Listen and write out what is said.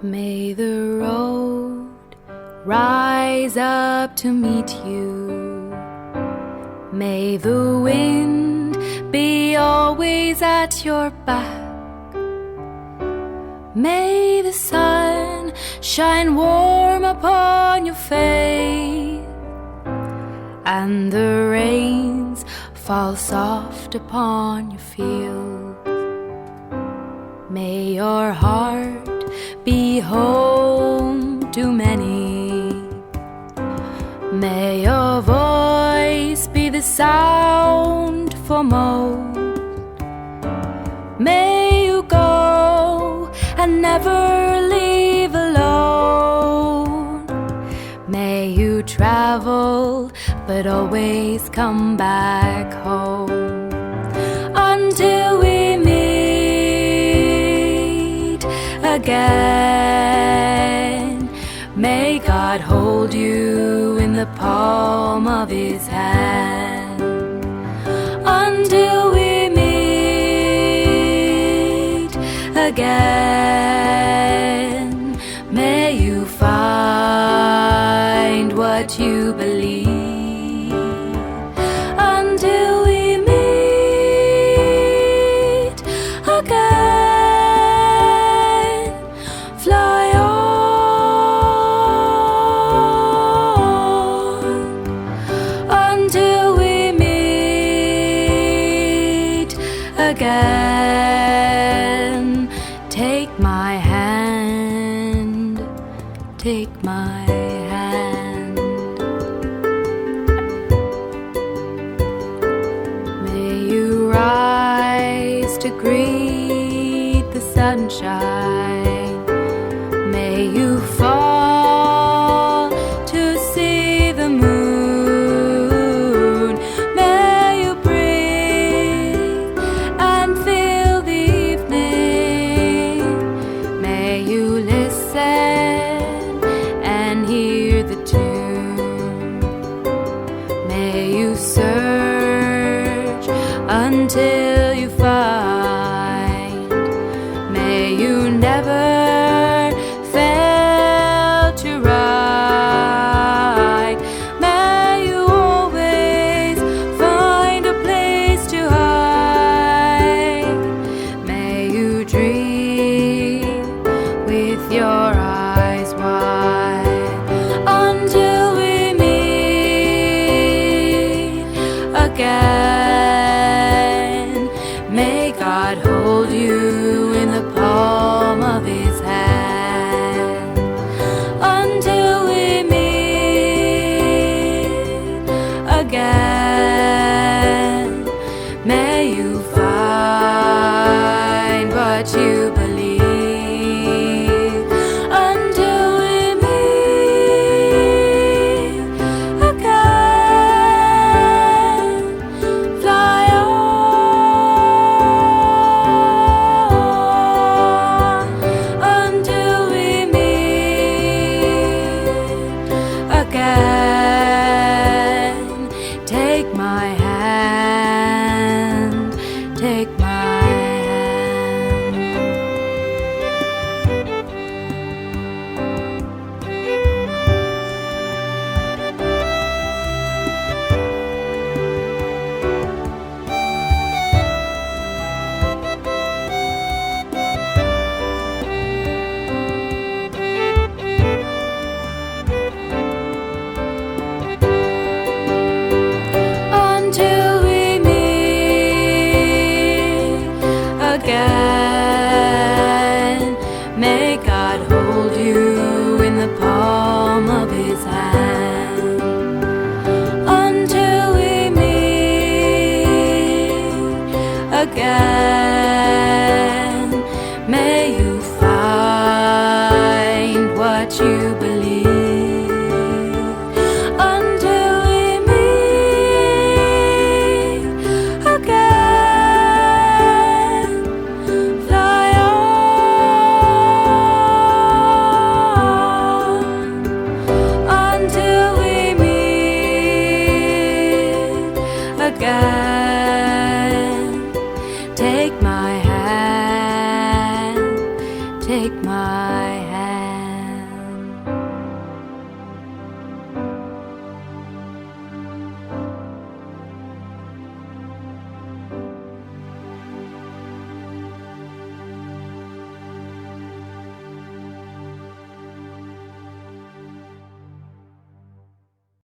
May the road rise up to meet you. May the wind be always at your back. May the sun shine warm upon your face, and the rains fall soft upon your fields. May your heart be home to many. May your voice be the sound for most. May you go and never leave alone. May you travel but always come back home. Until we meet again, may God hold you in the palm of His hand. Until we meet again, may you find what you believe. Until we meet again, fly on. Until we meet again, take my hand, take my hand. May you rise to greet the sunshine. May you fall to see the moon. May you breathe and feel the evening. May you listen and hear the tune. May you search until you find. May you never fail to ride. May you always find a place to hide. May you dream with your eyes wide. Until we meet again, may God hold you in the palm of His hand. Until we meet again, may you find what you believe. Until we meet again, fly on. Until we meet again, take my hand, take my hand. Until we meet again, may God hold you in the palm of His hand. Until we meet again.